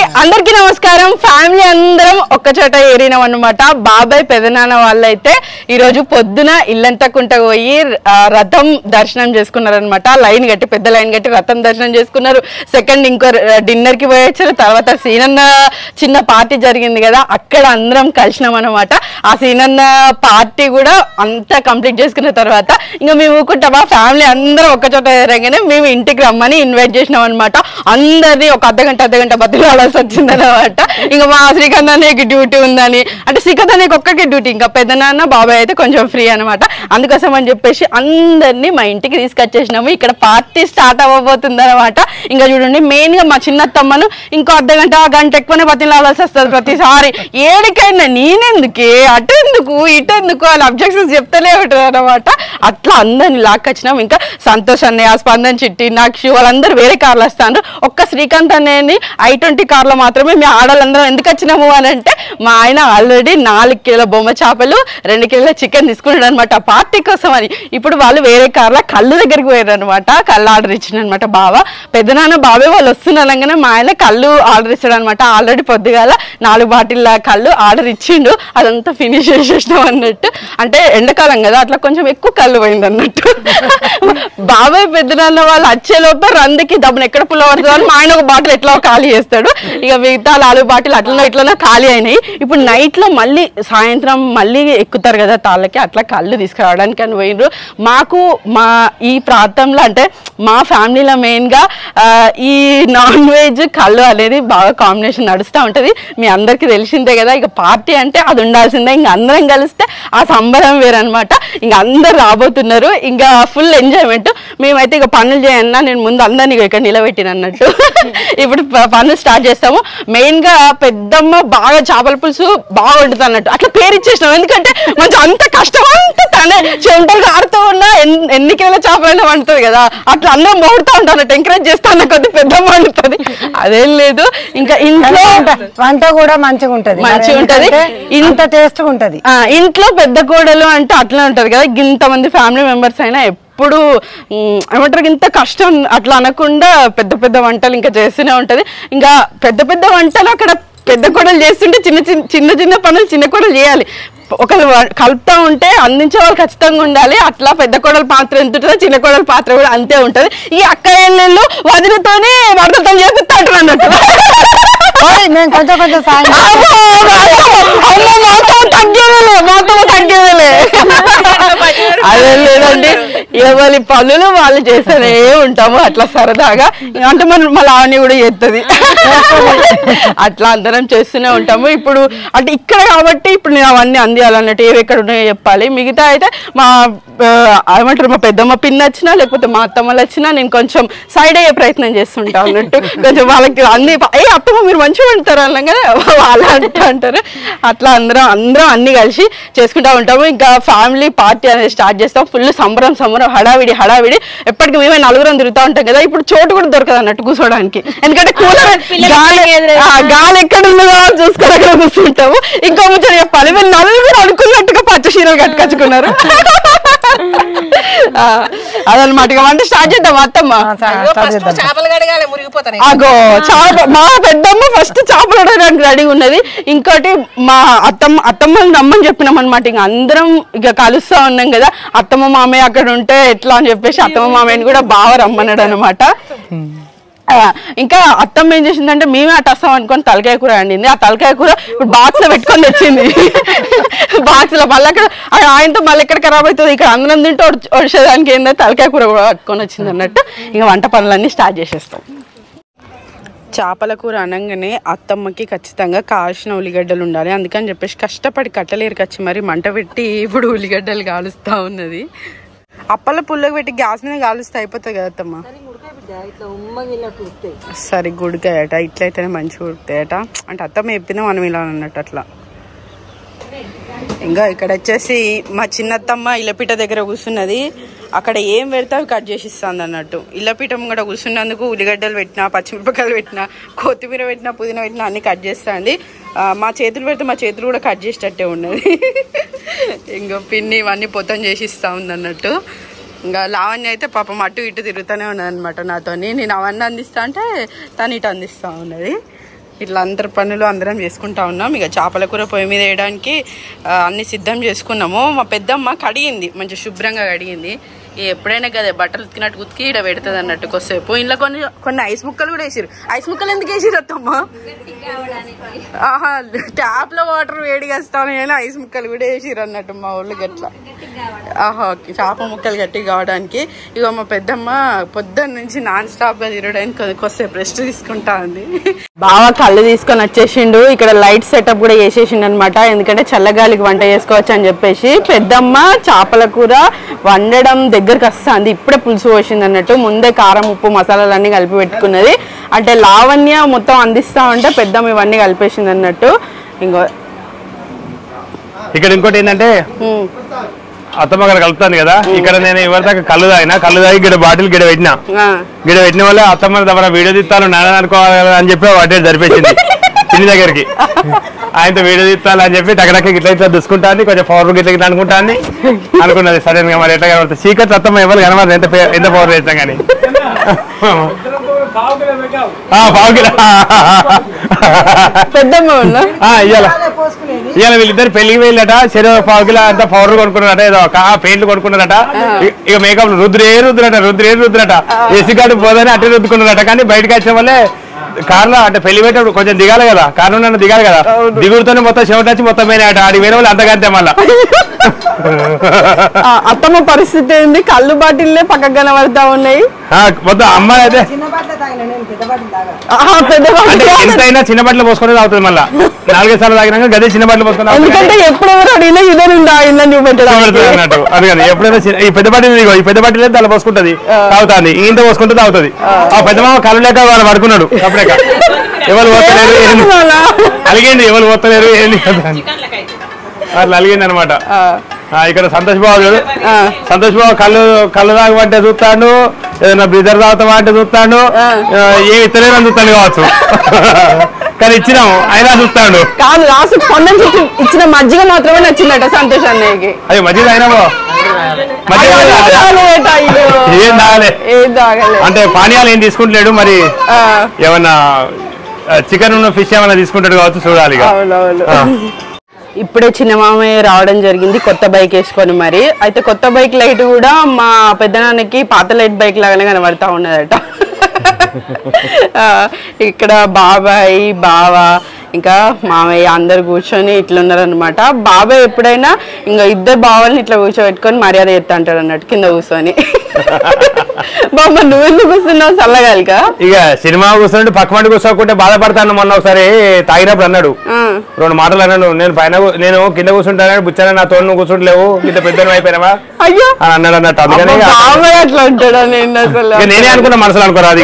అందరికీ నమస్కారం. ఫ్యామిలీ అందరం ఒక్క చోట ఏరినాం అన్నమాట. బాబాయ్ పెదనాన్న వాళ్ళైతే ఈ రోజు పొద్దున ఇల్లంతా కుంట పోయి రథం దర్శనం చేసుకున్నారనమాట. లైన్ కట్టి పెద్ద లైన్ కట్టి రథం దర్శనం చేసుకున్నారు. సెకండ్ ఇంకో డిన్నర్ కి పోయొచ్చారు. తర్వాత సీనన్న చిన్న పార్టీ జరిగింది కదా, అక్కడ అందరం కలిసినాం అనమాట. ఆ సీనన్న పార్టీ కూడా అంతా కంప్లీట్ చేసుకున్న తర్వాత ఇంకా మేము ఊకుంటామా ఫ్యామిలీ అందరం ఒక్క చోట ఎరగానే మేము ఇంటికి రమ్మని ఇన్వైట్ చేసినాం అనమాట. అందరినీ ఒక అర్ధగంట బతిలాడాల్సి వచ్చింది అనమాట. ఇంకా మా శ్రీకాంత్ అన్నయ్యకి డ్యూటీ ఉందని, అంటే శ్రీకాంత్ అన్నయ్యకి ఒక్కకి డ్యూటీ, ఇంకా పెద్దనాన్న బాబాయ్ అయితే కొంచెం ఫ్రీ అనమాట. అందుకోసం అని చెప్పేసి అందరినీ మా ఇంటికి తీసుకొచ్చేసినాము. ఇక్కడ పార్టీ స్టార్ట్ అవ్వబోతుంది అనమాట. ఇంకా చూడండి, మెయిన్ గా మా చిన్నత్తమ్మను ఇంకో గంట ఎక్కువనే బతిలాడాల్సి వస్తుంది ప్రతిసారి. ఏడికైనా నేనెందుకే అటెందుకు ఇటెందుకు అని అబ్జెక్షన్స్ చెప్తూనే ఉంటుంది అనమాట. అట్లా అందరిని లాక్కొచ్చినాం. ఇంకా సంతోష్ అన్నయ్య, స్పందన్ చిట్టి, నాక్షి వాళ్ళందరూ వేరే కార్లు వస్తాను. ఒక్క శ్రీకాంత్ అన్నయ్యని i20 కార్లో మాత్రమే మేము ఆడాలందరం ఎందుకు వచ్చినాము అని అంటే, మా ఆయన ఆల్రెడీ 4 కిలోల బొమ్మ చేపలు 2 కిలోల చికెన్ తీసుకున్నాడు అనమాట పార్టీ కోసం అని. ఇప్పుడు వాళ్ళు వేరే కార్లో కళ్ళు దగ్గరికి పోయారు అనమాట. కళ్ళు ఆర్డర్ ఇచ్చిండు అనమాట బావ. పెద్దనాన్న బాబాయ్ వాళ్ళు వస్తున్నాగానే మా ఆయన కళ్ళు ఆర్డర్ ఇచ్చాడు అనమాట. ఆల్రెడీ పొద్దుగాల 4 బాటిల్ కళ్ళు ఆర్డర్ ఇచ్చిండు. అదంతా ఫినిష్ చేసేసినాం అన్నట్టు. అంటే ఎండాకాలం కదా, అట్లా కొంచెం ఎక్కువ కళ్ళు పోయింది అన్నట్టు. బాబాయ్ పెద్దనాన్న వాళ్ళు వచ్చేలోపే రందికి దబ్బున ఎక్కడ పుల్ల పడుతుంది అని మా ఆయన ఒక బాటిల్ ఎట్లా ఖాళీ చేస్తాడు. ఇక మిగతా 4 బాటిల్ అట్లనో ఖాళీ అయినాయి. ఇప్పుడు నైట్ లో మళ్ళీ సాయంత్రం మళ్ళీ ఎక్కుతారు కదా తాళ్ళకి, అట్లా కళ్ళు తీసుకురావడానికి అని పోయినరు. మాకు మా ఈ ప్రాంతంలో అంటే మా ఫ్యామిలీలో మెయిన్ గా ఈ నాన్ వెజ్ కళ్ళు అనేది బాగా కాంబినేషన్ నడుస్తూ ఉంటది. మీ అందరికి తెలిసిందే కదా. ఇక పార్టీ అంటే అది ఉండాల్సిందే. ఇంకా అందరం కలిస్తే ఆ సంబరం వేరనమాట. ఇంకా అందరు రాబోతున్నారు. ఇంకా ఫుల్ ఎంజాయ్మెంట్. మేమైతే ఇక పనులు చేయన్నా, నేను ముందు అందరినీ ఇక్కడ నిలబెట్టిన అన్నట్టు. ఇప్పుడు పనులు స్టార్ట్ చేస్తాము. మెయిన్ గా పెద్దమ్మ బాగా చేపల పులుసు బాగా వండుతుంది అన్నట్టు. అట్లా పేరు ఇచ్చేసినాం. ఎందుకంటే మంచి అంత కష్టం అంతా తనే చెమటలు ఆడుతూ ఉన్నా ఎన్ని కిలోల చేపలైనా వండుతుంది కదా, అట్లా అందరం మోడుతూ ఉంటాను. ఎంకరేజ్ చేస్తాను కొద్ది పెద్దమ్మ వండుతుంది. అదేం లేదు. ఇంకా ఇంట్లో వంట కూడా మంచిగా ఉంటది, ఇంత టేస్ట్ ఉంటది. ఇంట్లో పెద్ద కోడలు అంటే అట్లా ఉంటది కదా. ఇంతమంది ఫ్యామిలీ మెంబర్స్ అయినా ఎప్పుడు ఏమంటారు ఇంత కష్టం అట్లా అనకుండా పెద్ద పెద్ద వంటలు ఇంకా చేస్తూనే ఉంటది. ఇంకా పెద్ద పెద్ద వంటలు అక్కడ పెద్ద కోడలు చేస్తుంటే చిన్న చిన్న పనులు చిన్న కోడలు చేయాలి. ఒకరు కలుపుతా ఉంటే అందించే వాళ్ళు ఖచ్చితంగా ఉండాలి. అట్లా పెద్ద కోడల పాత్ర ఎంత ఉంటుందో చిన్న కోడల పాత్ర కూడా అంతే ఉంటది. ఈ అక్క ఏళ్ళు వదిలితోనే వరదలతో చేపిస్తా ఉంటారు అన్నట్టు. మేము కొంచెం కొంచెం తగ్గేదేలే అదే లేదండి. ఎవరి పనులు వాళ్ళు చేస్తూనే ఉంటాము అట్లా సరదాగా. అంటే మన లావణ్య కూడా చేస్తుంది. అట్లా అందరం చేస్తూనే ఉంటాము. ఇప్పుడు అంటే ఇక్కడ కాబట్టి ఇప్పుడు నేను అవన్నీ అందియాలన్నట్టు ఏవి ఎక్కడ ఉన్నాయో చెప్పాలి. మిగతా అయితే మా ఏమంటారు మా పెద్దమ్మ పిన్ వచ్చినా లేకపోతే మా అత్తమ్మలు వచ్చినా నేను కొంచెం సైడ్ అయ్యే ప్రయత్నం చేస్తుంటా అన్నట్టు. కొంచెం వాళ్ళకి అన్ని అత్తమ్మ మీరు మంచిగా ఉంటారు అనగానే వాళ్ళు అంటారు. అట్లా అందరం అన్ని కలిసి చేసుకుంటా ఉంటాము. ఇంకా ఫ్యామిలీ పార్టీ అనేది స్టార్ట్ చేస్తాం. ఫుల్ సంబరం హడావిడి. ఎప్పటికీ మేమే 4 తిరుగుతూ ఉంటాం కదా. ఇప్పుడు చోటు కూడా దొరకదు అన్నట్టు కూర్చోడానికి. ఎందుకంటే కూలర్ గాలి ఎక్కడ ఉన్నదో చూసుకొని అక్కడ కూర్చుంటాము. ఇంకో ముచ్చట చెప్పాలి, మీరు 4 అనుకున్నట్టుగా పచ్చ చీరలు కట్టుకొచ్చుకున్నారు. అదనమాట. వంట స్టార్ట్ చేద్దాం. అత్తమ్మ అగో మా పెద్దమ్మ ఫస్ట్ చేపలు అడగడానికి రెడీ ఉన్నది. ఇంకోటి మా అత్తమ్మని రమ్మని చెప్పినాం అనమాట. ఇంక అందరం ఇక కలుస్తా ఉన్నాం కదా. అత్తమ్మ మామయ్య అక్కడ ఉంటే ఎట్లా అని చెప్పేసి అత్తమ్మ మామయ్యని కూడా బాగా రమ్మన్నాడు అనమాట. ఇంకా అత్తమ్మ ఏం చేసిందంటే మేమే అటు వస్తాం అనుకొని తలకాయ కూర వండింది. ఆ తలకాయ కూర ఇప్పుడు బాక్స్ లో పెట్టుకొని తెచ్చింది. బాక్స్ లో మళ్ళీ అక్కడ ఆయనతో మళ్ళీ ఎక్కడ ఖరాబ్ అవుతుంది, ఇక్కడ అందరం తింటే వచ్చేదానికి ఏంటంటే తలకాయ కూర కూడా పట్టుకొని వచ్చింది అన్నట్టు. ఇంకా వంట పనులన్నీ స్టార్ట్ చేసేస్తాం. చేపల కూర అనగానే అత్తమ్మకి ఖచ్చితంగా కాల్చిన ఉల్లిగడ్డలు ఉండాలి. అందుకని చెప్పేసి కష్టపడి కట్టలేరుకొచ్చి మరి మంట పెట్టి ఇప్పుడు ఉల్లిగడ్డలు కాలుస్తూ ఉన్నది. అప్పల పుల్లకి పెట్టి గ్యాస్ మీద కాలుస్తే అయిపోతుంది కదా అత్తమ్మ. సరే గుడికాయట, ఇట్లయితేనే మంచిగా ఉడుకుతాయట అంటే అత్తమ్మ చెప్పింది మనం ఇలా అన్నట్టు అట్లా. ఇంకా ఇక్కడ వచ్చేసి మా చిన్నత్తమ్మ ఇల్లపీట దగ్గర కూర్చున్నది. అక్కడ ఏం పెడితే అవి కట్ చేసి ఇస్తుంది అన్నట్టు. ఇల్లపీఠం కూడా కూర్చున్నందుకు ఉల్లిగడ్డలు పెట్టినా, పచ్చిమిరపకాయలు పెట్టినా, కొత్తిమీర పెట్టినా, పుదీనా పెట్టినా అన్ని కట్ చేస్తుంది. మా చేతులు పెడితే మా చేతులు కూడా కట్ చేసేటట్టే ఉన్నది. ఇంకా పిన్ని ఇవన్నీ పొతం చేసి ఇస్తా ఉంది అన్నట్టు. ఇంకా లావణ్య అయితే పాపం అటు ఇటు తిరుగుతూనే ఉన్నది అనమాట నాతోని. నేను అవన్నీ అందిస్తా అంటే తను ఇటు అందిస్తూ ఉన్నది. ఇట్లా అందరి పనులు అందరం చేసుకుంటా ఉన్నాం. ఇక చేపల కూర పొయ్యి మీద వేయడానికి అన్ని సిద్ధం చేసుకున్నాము. మా పెద్దమ్మ కడిగింది, మంచి శుభ్రంగా కడిగింది. ఎప్పుడైనా కదా బట్టలు ఉతికినట్టు ఉతికి ఇక్కడ పెడుతుంది అన్నట్టు. కొద్దిసేపు ఇంట్లో కొన్ని ఐస్ ముక్కలు కూడా వేసిరు. ఐస్ ముక్కలు ఎందుకు వేసిరు అత్తమ్మ? ఆహా, ట్యాప్ లో వాటర్ వేడిగా వస్తాను కానీ ఐస్ ముక్కలు కూడా వేసిరు అన్నట్టు మా ఊళ్ళో గట్లా. ఆహా, చేప ముక్కలు గట్టి కావడానికి. ఇక మా పెద్దమ్మ పొద్దున్న నుంచి నాన్ స్టాప్ గా తిరగడానికి కొద్దిసేపు రెస్ట్ తీసుకుంటా ఉంది. బాగా కళ్ళు తీసుకొని వచ్చేసిండు. ఇక్కడ లైట్ సెటప్ కూడా చేసేసిండు అనమాట, ఎందుకంటే చల్లగాలికి వంట చేసుకోవచ్చు అని చెప్పేసి. పెద్దమ్మ చేపల కూర వండడం దగ్గరకు వస్తుంది. ఇప్పుడే పులుసు పోసింది అన్నట్టు. ముందే కారం ఉప్పు మసాలాలన్నీ కలిపి పెట్టుకున్నది. అంటే లావణ్య మొత్తం అందిస్తా ఉంటే పెద్దమ్మ ఇవన్నీ కలిపేసింది అన్నట్టు. ఇక్కడ ఇంకోటి ఏంటంటే అత్తమ్మ గారు కలుపుతాను కదా, ఇక్కడ నేను ఎవరిదాకా కళ్ళు తాగి గిడ బాటిల్ గిడ పెట్టిన వల్ల అత్తమ్మ తమ వీడియో తీస్తాను నాన్న అనుకోవాలి అని చెప్పి వాటి జరిపేసింది పిన్ని దగ్గరికి. ఆయనతో వీడియో తీస్తాను అని చెప్పి టగడక్క గిట్ల ఇట్లా దుసుకుంటాను, కొంచెం పవర్ గిట్ల గిట్లా అనుకున్నది. సడన్ గా మరి ఎట్లా కనబడుతుంది సీక్రెట్ అత్తమ్మ ఎవరు కనబడదు ఎంత పవర్ చేస్తాం కానీ. ఇవాళ వీళ్ళిద్దరు పెళ్లికి వెళ్ళట, చెరువు పావు కిలో అంత పౌడర్ కొనుక్కున్నారట, ఏదో పెయింట్లు కొనుక్కున్నారట. ఇక మేకప్ రుద్రట ఏసీ కార్డు పోదని అట్టే రుద్దుకున్నారట. కానీ బయటకు వచ్చిన వల్లే కార్లో అంటే పెళ్లి పెట్టేప్పుడు కొంచెం దిగాలి కదా, కారణం దిగాలి కదా, దిగుడుతోనే మొత్తం చెమట వచ్చి మొత్తం పోయినా అట. ఆడికి వేరే వాళ్ళు అంతకంతే మళ్ళా. అత్తమ్మ పరిస్థితి ఏంది? కళ్ళు బాటిల్లే పక్కకు కనబడతా ఉన్నాయి. మొత్తం అమ్మాయి అయితే ఎంతైనా చిన్న బట్టలు పోసుకునే తాగుతుంది. మళ్ళీ 4 సార్లు తాగినాక గదే చిన్న బట్టలు పోసుకుని, ఎందుకంటే ఎప్పుడెవరు అడిగినా ఇదే అన్నట్టు. అది కానీ ఎప్పుడైనా ఈ పెద్ద బట్టలు దాన్ని పోసుకుంటది, తాగుతుంది. ఇంత పోసుకుంటే తాగుతుంది. ఆ పెద్ద మామ కళ్ళు లేక వాళ్ళు పడుకున్నాడు అప్పుడే. ఎవరు పోతలేరు అలిగింది, ఎవరు పోతలేరు ఏంది అట్లా అలిగింది అనమాట. ఇక్కడ సంతోష్ బాబు కళ్ళు తాగమంటే చూస్తాడు, ఏదైనా బ్రిజర్ తాగుతావా అంటే చూస్తాడు, ఏమి ఇస్తలేరని చూస్తాడు కావచ్చు. కానీ ఇచ్చినాము అయినా చూస్తాడు. కాదు, లాస్ట్ కొండ ఇచ్చిన మజ్జిగ మాత్రమే నచ్చిందట సంతోష్ అన్నయ్యకి. అయ్యో మజ్జిగ అయినామో ఏం తాగలే అంటే పానీయాలు ఏం తీసుకుంటలేడు. మరి ఏమన్నా చికెన్ ఫిష్ ఏమైనా తీసుకుంటాడు కావచ్చు, చూడాలి. ఇప్పుడే చిన్న మామయ్య రావడం జరిగింది కొత్త బైక్ వేసుకొని. మరి అయితే కొత్త బైక్ లైట్ కూడా మా పెద్దనాన్నకి పాత లైట్ బైక్ లాగానే కనబడతా ఉన్నదట. ఇక్కడ బాబాయ్ బావ ఇంకా మామయ్య అందరు కూర్చొని ఇట్లున్నారనమాట. బాబాయ్ ఎప్పుడైనా ఇంకా ఇద్దరు బావల్ని ఇట్లా కూర్చోబెట్టుకొని మర్యాద చేస్తా అంటాడు అన్నట్టు కింద కూర్చొని. బాబా నువ్వెందుకు కూర్చున్నావు చల్లగాలిక? ఇక సినిమా కూర్చుంటే పక్క మంది కూర్చోకుంటే బాధపడతాను. మొన్న ఒకసారి తాగినప్పుడు అన్నాడు, 2 మాటలు అన్నాడు. నేను కింద కూర్చుంటాను, బుచ్చాన నా తోడు నువ్వు కూర్చుంటలేవు, ఇంత పెద్ద అయిపోయినావా అయ్యో అని అన్నాడు అన్నట్టు. అందుకని అట్లా ఉంటాడా? నేనే అనుకున్నా మనసులో అనుకోరాదు.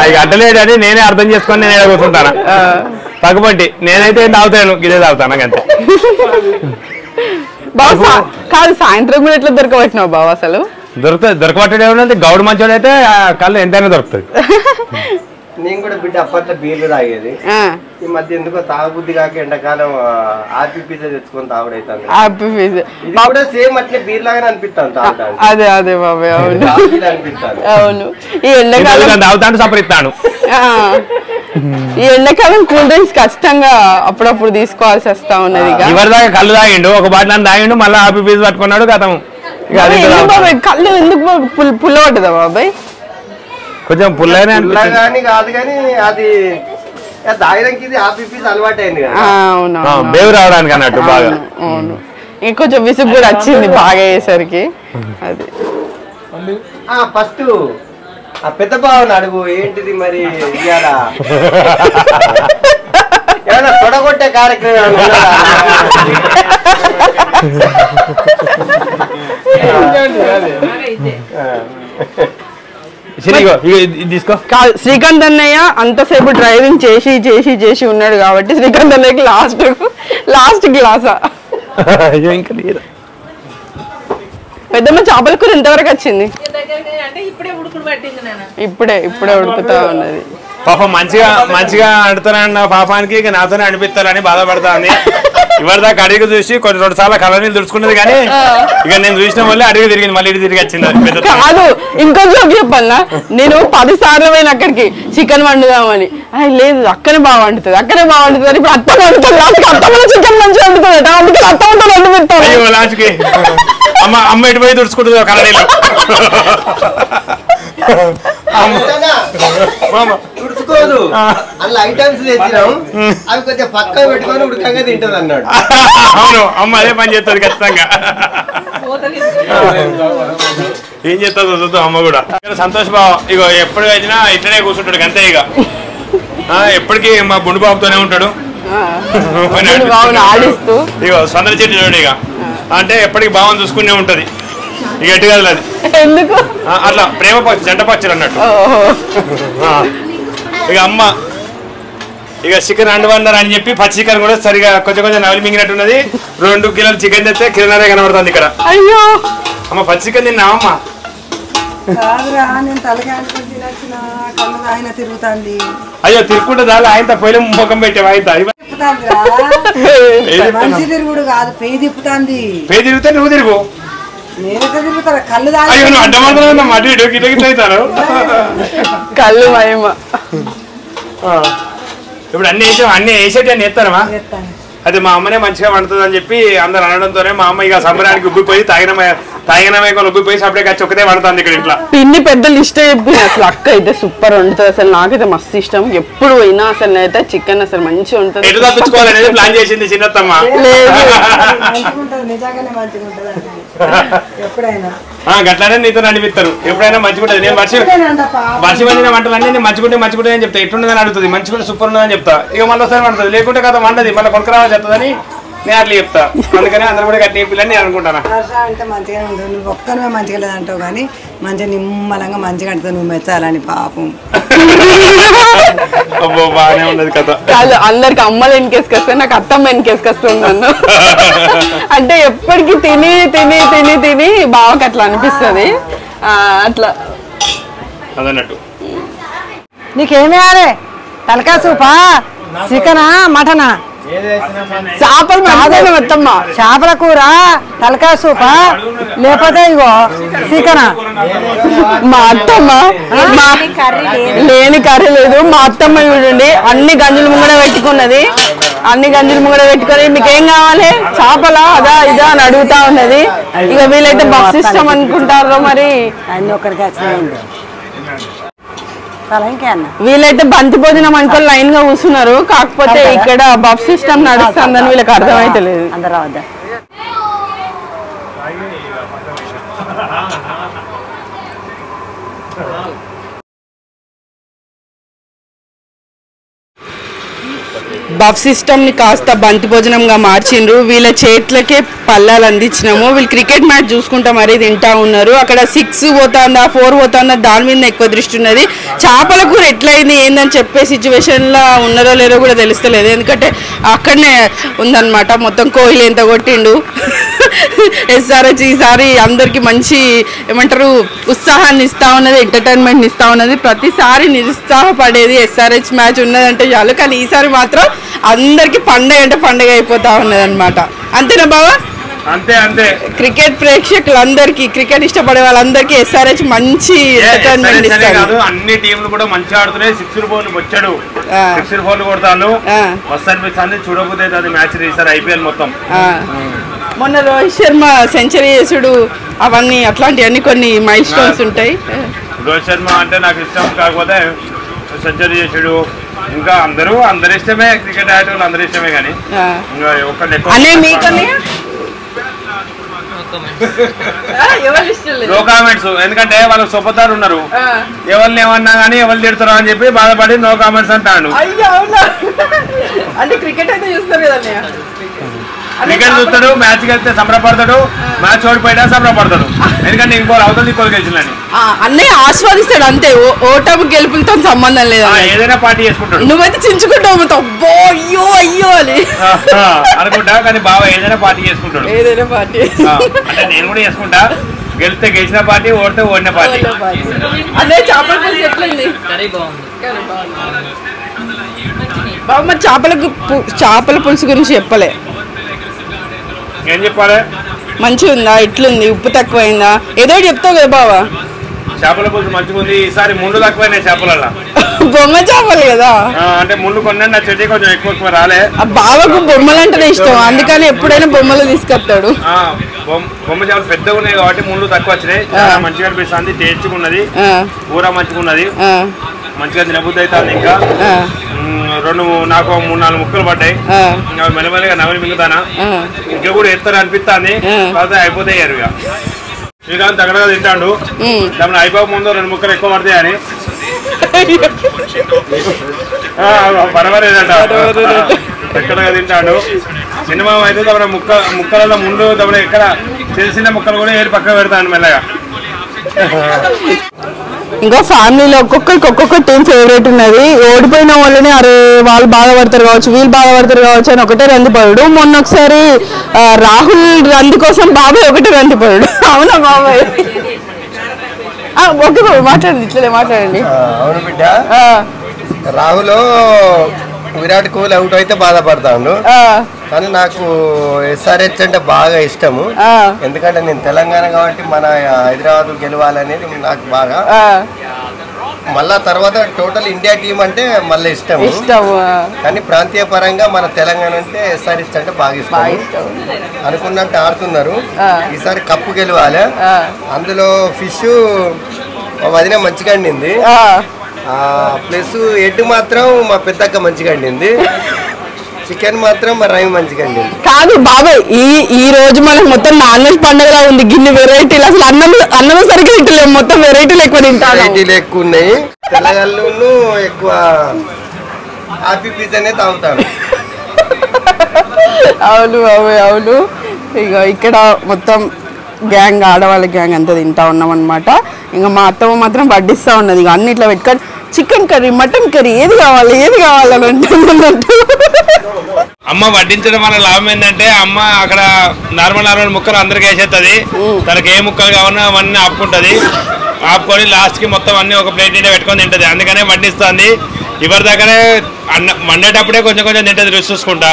ఇక అంటలేడని నేనే అర్థం చేసుకొని నేను కూర్చుంటాను. తగ్గబట్టి నేనైతే తాగుతాను, ఇదే తాగుతాను అంతే. బాబా కాదు, సాయంత్రం కూడా ఎట్లా దొరకబట్టినావు బాబు? అసలు దొరకబట్టడం ఏమన్నా గౌడు మంచోడు అయితే కళ్ళు ఎంతైనా దొరుకుతుంది. నేను కూడా బిడ్డ అప్పట్లో బీర్లు తాగేది, ఈ మధ్య ఎందుకో తాగబుద్ధి కాక ఎండాకాలం ఆపి పిజ్జా తెచ్చుకొని తాగుడైతాను. సేమ్ అట్లే బీర్ లాగానే అనిపిస్తాను. అదే అదే బాబాయ్, అవును అనిపిస్తాను. అవును. ఈ ఎండాకాలం తాగుతాను సపరిస్తాను. ఈ ఎండాకాలం కూల్ డ్రింక్స్ ఖచ్చితంగా అప్పుడప్పుడు తీసుకోవాల్సి వస్తా ఉన్నది. ఎవరి దాకా కళ్ళు తాగిండు, ఒక బాటిల్ తాగిండు, మళ్ళీ ఆపి పిజ్జా పట్టుకున్నాడు గతం. కళ్ళు ఎందుకు పుల్ల పడ్డదా బాబాయ్? కొంచెం పుల్లగానే కాదు కానీ అది తాగడానికి ఇది హాఫ్ పీస్ అలవాటు అయింది కదా, బేవు రావడానికి అన్నట్టు బాగా. అవును, ఇంకొంచెం విసుగు కూడా వచ్చింది బాగా అయ్యేసరికి. అది ఫస్ట్ ఆ పెద్ద బావని అడుగు, ఏంటిది మరి ఇవాళ ఏమైనా తొడగొట్టే కార్యక్రమం? శ్రీకాంత్ అన్నయ్య అంతసేపు డ్రైవింగ్ చేసి చేసి చేసి ఉన్నాడు కాబట్టి శ్రీకాంత్ అన్నయ్యకి లాస్ట్ గ్లాసా. పెద్దమ్మ చేపల కూర ఎంతవరకు వచ్చింది? ఇప్పుడే ఉడుకుతా ఉన్నది. పాపం మంచిగా ఆడుతానన్న పాపానికి ఇక నాతోనే అనిపిస్తారని బాధపడతాను. ఇవరిదాకా అడిగి చూసి కొన్ని 2 సార్లు కళ్ళ నీళ్ళు దుడుచుకున్నది కానీ ఇక నేను చూసిన వల్ల అడిగి తిరిగింది, మళ్ళీ తిరిగి వచ్చింది. కాదు ఇంకొంచెం చెప్పాలా, నేను 10 సార్లు పోయిన అక్కడికి చికెన్ వండుదామని, లేదు అక్కనే బాగా వండుతుంది అని. ఇప్పుడు అత్త వండుతుంది, అత్తమ్మ చికెన్ మంచిగా వండుతుంది, అందుకే అత్త వండు పెడతాను. లాస్ట్కి అమ్మ ఇటు పోయి దుడుచుకుంటుంది కళ్ళ నీళ్ళు. తుడుచుకోదు, అలా ఐటమ్స్ తెచ్చినాం అవి కొంచెం పక్కన పెట్టుకొని ఉడకంగా తింటది అన్నాడు. అవును, అమ్మ అదే పని చేస్తుంది ఖచ్చితంగా. ఏం చేస్తుంది చూద్దాం అమ్మ కూడా. సంతోష్ బావ ఇగో ఎప్పుడు వచ్చినా ఇట్లనే కూర్చుంటాడు అంతే. ఇక ఎప్పటికీ మా బుండు బాబుతోనే ఉంటాడు. ఆడిస్తూ ఇగో సొందర చెట్టు చూడు. ఇక అంటే ఎప్పటికి బావని చూసుకునే ఉంటది. ఇక ఎట్టు కాదు అది, ఎందుకు అట్లా ప్రేమ పక్షి, జంట పక్షులు అన్నట్టు. ఇక అమ్మ ఇక చికెన్ వండుకున్నారు అని చెప్పి పచ్చి చికెన్ కూడా సరిగా కొంచెం నవలి మింగినట్టున్నది. 2 కిలోలు చికెన్ తెస్తే కిలోన్నరే కనబడుతుంది ఇక్కడ. అయ్యో అమ్మ పచ్చి చికెన్ తిన్నావమ్మా? అయ్యో తిరుక్కుంటే దాని ఆయనతో పోయిన ముఖం పెట్టావు. ఆయన పేరు తిరిగితే నువ్వు తిరుగు. అయ్యో నువ్వు అడ్డమడుతున్నా అటు ఇటు గిట్ల గిట్ల అవుతారు. కళ్ళు మహిమ. ఇప్పుడు అన్ని వేసేటి అన్ని ఎత్తారమ్మా. అది మా అమ్మనే మంచిగా వండుతుంది అని చెప్పి అందరు అనడంతోనే మా అమ్మ ఇక సంబరానికి ఉబ్బిపోయి తాగినమే ఉబ్బిపోయి సపరేట్ వచ్చి ఒకటే వండుతుంది ఇక్కడ ఇంట్లో. పిన్ని పెద్ద లిస్ట్ చెప్పింది. అసలు అక్క అయితే సూపర్ వండుతుంది. అసలు నాకైతే మస్తు ఇష్టం. ఎప్పుడు పోయినా అసలు అయితే చికెన్ అసలు మంచిగా ఉంటుంది. ఎటు తప్పించుకోవాలనేది ప్లాన్ చేసింది చిన్నత్తమ్మ. గట్లానే నీతో అనిపిస్తారు. ఎప్పుడైనా మంచిగుంటది. నేను వర్షి వండిన వంటలన్నీ నేను మంచిగుంటే అని చెప్తా. ఎట్లుండదని అడుగుతుంది, మంచిగుంటే సూపర్ ఉన్నదని చెప్తా. ఇక మళ్ళీ ఒకసారి వండుతుంది, లేకుంటే కదా వండది, మళ్ళీ కొనుక్కరావాలి చెప్తుందని నేను అట్లా చెప్తా. అందుకని అందరూ కూడా గట్టి పిల్లని నేను అనుకుంటాను. అంటే మంచిగా ఉంటుంది. నువ్వు ఒక్కనే మంచిగా లేదంటావు కానీ మంచిగా నిమ్మలంగా మంచిగా అంటే నువ్వు మెచ్చాలని పాపం. అబ్బో బాగానే ఉన్నది కథ. కాదు అందరికి అమ్మలు వెనకేసుకొస్తే నాకు అత్తమ్మ వెనకేసుకొస్తుంది నన్ను. అంటే ఎప్పటికీ తిని తిని తిని తిని బావకి అట్లా అనిపిస్తుంది. అట్లా అదన్నట్టు. నీకేమి ఆడే తలకాయ సూపా, చికెనా, మటనా? చేపలు మొత్తమ్మ, చేపల కూర, తలకాయ సూపా, లేకపోతే ఇగో చికెనా? మా అత్తమ్మ లేని కర్రీ లేదు. మా అత్తమ్మ చూడండి అన్ని గంజులు ముంగడ పెట్టుకున్నది. అన్ని గంజులు ముంగడ పెట్టుకొని మీకేం కావాలి, చేపలా అదా ఇదా అని అడుగుతా ఉన్నది. ఇక వీళ్ళైతే బస్ సిస్టమ్ అనుకుంటారో మరి. అన్ని ఒక్కడికి వచ్చినాయండి. వీళ్ళైతే బంతి భోజనం అనుకోని లైన్ గా కూర్చున్నారు. కాకపోతే ఇక్కడ బఫ్ సిస్టమ్ నడుస్తుందని వీళ్ళకి అర్థమైతలేదు. అందరూ వద్దా బఫ్ సిస్టమ్ ని కాస్త బంతి భోజనంగా మార్చిండ్రు. వీళ్ళ చేతులకే పల్లాలు అందించినాము. వీళ్ళు క్రికెట్ మ్యాచ్ చూసుకుంటా మరీ తింటా ఉన్నారు. అక్కడ 6 పోతుందా 4 పోతుందా దాని మీద ఎక్కువ దృష్టి ఉన్నది. చేపల కూర ఎట్లయింది ఏందని చెప్పే సిచ్యువేషన్ లో ఉన్నారో లేరో కూడా తెలుస్తలేదు. ఎందుకంటే అక్కడనే ఉందన్నమాట. మొత్తం కోహ్లీ ఎంత కొట్టిండు. ఎస్ఆర్హెచ్ ఈసారి అందరికి మంచి ఏమంటారు ఉత్సాహాన్ని ఇస్తా ఉన్నది, ఎంటర్టైన్మెంట్ ఇస్తా ఉన్నది. ప్రతిసారి నిరుత్సాహపడేది ఎస్ఆర్హెచ్ మ్యాచ్ ఉన్నదంటే చాలు, కానీ ఈసారి మాత్రం అందరికి పండగ అంటే పండగ అయిపోతా ఉన్నది అనమాట. అంతేనా బావా? అంతే అంతే. క్రికెట్ ప్రేక్షకులందరికీ, క్రికెట్ ఇష్టపడే వాళ్ళందరికీ ఎస్ఆర్హెచ్ మంచి ఎంటర్టైన్మెంట్ ఇస్తారు. అన్ని టీంలు కూడా మంచిగా ఆడుతున్నాయి. 6 బౌల్ వచ్చాడు, 6 బౌల్ కొడతాను మస్తు అనిపిస్తుంది. చూడకపోతే అది మ్యాచ్ ఈసారి ఐపీఎల్ మొత్తం. మొన్న రోహిత్ శర్మ సెంచరీ చేసుడు అవన్నీ అట్లాంటివన్నీ కొన్ని మైల్ స్టోన్స్ ఉంటాయి. రోహిత్ శర్మ అంటే నాకు ఇష్టం. కాకపోతే సెంచరీ చేసాడు. ఇంకా అందరూ అందరి ఇష్టమే, క్రికెట్ ఆడే వాళ్ళు అందరి ఇష్టమే. కానీ నో కామెంట్స్. ఎందుకంటే వాళ్ళకి సొప్పదారు ఉన్నారు. ఎవరిని ఏమన్నా కానీ ఎవరు తిడతారు అని చెప్పి బాధపడి నో కామెంట్స్ అంటాడు. అంటే క్రికెట్ అయితే చూస్తారు కదా, క్రికెట్ చూస్తాడు, మ్యాచ్ వెళ్తే సంబరపడతాడు, మ్యాచ్ ఓడిపోయినా సంబరపడతాడు. ఎందుకంటే ఇంకో అవతల ఇంకో గెలిచిందని అన్నీ ఆస్వాదిస్తాడు అంతే. ఓటమి గెలుపులతో సంబంధం లేదు. ఏదైనా పార్టీ చేసుకుంటాడు. నువ్వైతే చించుకుంటావు అబ్బో అయ్యో అయ్యో అని అనుకుంటా. కానీ బాగా ఏదైనా పార్టీ చేసుకుంటాడు. ఏదైనా పార్టీ అంటే నేను కూడా చేసుకుంటా. గెలిస్తే గెలిచిన పార్టీ, ఓడితే ఓడిన పార్టీ. అదే చేపల పులుసు ఎట్లుంది? బాబు మరి చేపల పులుసు గురించి చెప్పలే, ఏం చెప్పాలి? మంచిగా ఉందా, ఎట్లుంది, ఉప్పు తక్కువైందా, ఏదో చెప్తావు కదా బావా. చేపల పులుసు మంచిగా ఉంది. ఈసారి ముళ్ళు తక్కువైనాయి చేపలలో. బొమ్మ చేపలు కదా అంటే ముళ్ళు కొన్ని నా చెట్టు కొంచెం ఎక్కువ రాలే. బావకు బొమ్మలు అంటే ఇష్టం, అందుకని ఎప్పుడైనా బొమ్మలు తీసుకొస్తాడు. బొమ్మ చేపలు పెద్దగా ఉన్నాయి కాబట్టి ముళ్ళు తక్కువ వచ్చినాయి. చాలా మంచిగా అనిపిస్తుంది, టేస్ట్గా ఉన్నది, కూర మంచిగా ఉన్నది, మంచిగా తినబుద్ధి అవుతుంది. ఇంకా నాకు 3-4 ముక్కలు పడ్డాయి, మెల్లమెల్లగా నవలి మింగుతానా, ఇంకా కూడా ఎత్తాను అనిపిస్తుంది. అయిపోతాయి ఇక శ్రీకాంత్ దగ్గరగా తింటాడు, దాని అయిపోక ముందు 2 ముక్కలు ఎక్కువ పడతాయి అని పర్వాలేదంట, ఎక్కడగా తింటాడు. సినిమా అయితే తమ ముక్కలలో ముందు తమ ఎక్కడ తెలిసిన ముక్కలు కూడా ఏది పక్కన పెడతాను మెల్లగా. ఇంకా ఫ్యామిలీలో ఒక్కొక్క టీం ఫేవరెట్ ఉన్నది. ఓడిపోయిన వాళ్ళని అరే వాళ్ళు బాధపడతారు కావచ్చు, వీళ్ళు బాధపడతారు కావచ్చు అని ఒకటే రందిపోయాడు. మొన్న ఒకసారి రాహుల్ రంది కోసం బాబాయ్ ఒకటే రందిపోయాడు. అవునా బాబాయ్? ఓకే బాబు మాట్లాడండి, ఇట్లనే మాట్లాడండి. అవును బిడ్డ, రాహుల్ విరాట్ కోహ్లీ అవుట్ అయితే బాధపడతాను, కానీ నాకు SRH అంటే బాగా ఇష్టము. ఎందుకంటే నేను తెలంగాణ కాబట్టి మన హైదరాబాద్ గెలవాలనేది నాకు బాగా. మళ్ళా తర్వాత టోటల్ ఇండియా టీం అంటే మళ్ళీ ఇష్టము, కానీ ప్రాంతీయ పరంగా మన తెలంగాణ అంటే SRH అంటే బాగా ఇష్టం. అనుకున్నట్టు ఆడుతున్నారు, ఈసారి కప్పు గెలవాలి. అందులో ఫిష్ వదిన మంచిగా అండింది, ప్లస్ ఎడ్ మాత్రం మా పెద్దక్క మంచిగా అండింది, చికెన్ మాత్రం మా రవి మంచిగా అండింది. కాదు బాబాయ్, ఈ రోజు మనకు మొత్తం నాన్ వెజ్ పండుగలా ఉంది. గిన్నె వెరైటీలు, అసలు అన్నం సరిగ్గా తింటలేము, మొత్తం వెరైటీలు ఎక్కువ తింటాను. వెరైటీలు ఎక్కువ ఉన్నాయి. తెలంగాణలో ఎక్కువ హ్యాపీ పీస్ అనేది తాగుతాను. అవును బాబాయ్ అవును. ఇక ఇక్కడ మొత్తం గ్యాంగ్, ఆడవాళ్ళ గ్యాంగ్ అంతా తింటా ఉన్నాం అనమాట. ఇంకా మా అత్తమ్మ మాత్రం వడ్డిస్తూ ఉన్నది. ఇక అన్ని ఇట్లా పెట్టుకొని చికెన్ కర్రీ, మటన్ కర్రీ, ఏది కావాలి అని అంటున్నట్టు. అమ్మ వడ్డించడం వల్ల లాభం ఏంటంటే, అమ్మ అక్కడ నార్మల్ ముక్కలు అందరికి వేసేస్తుంది. తనకి ఏ ముక్కలు కావాలన్నా అవన్నీ ఆపుకుంటుంది. ఆపుకొని లాస్ట్కి మొత్తం అన్ని ఒక ప్లేట్ నిండా పెట్టుకొని తింటుంది. అందుకనే వడ్డిస్తుంది. ఎవరి దగ్గరే వండేటప్పుడే కొంచెం తింటుంది, రుచి చూసుకుంటా.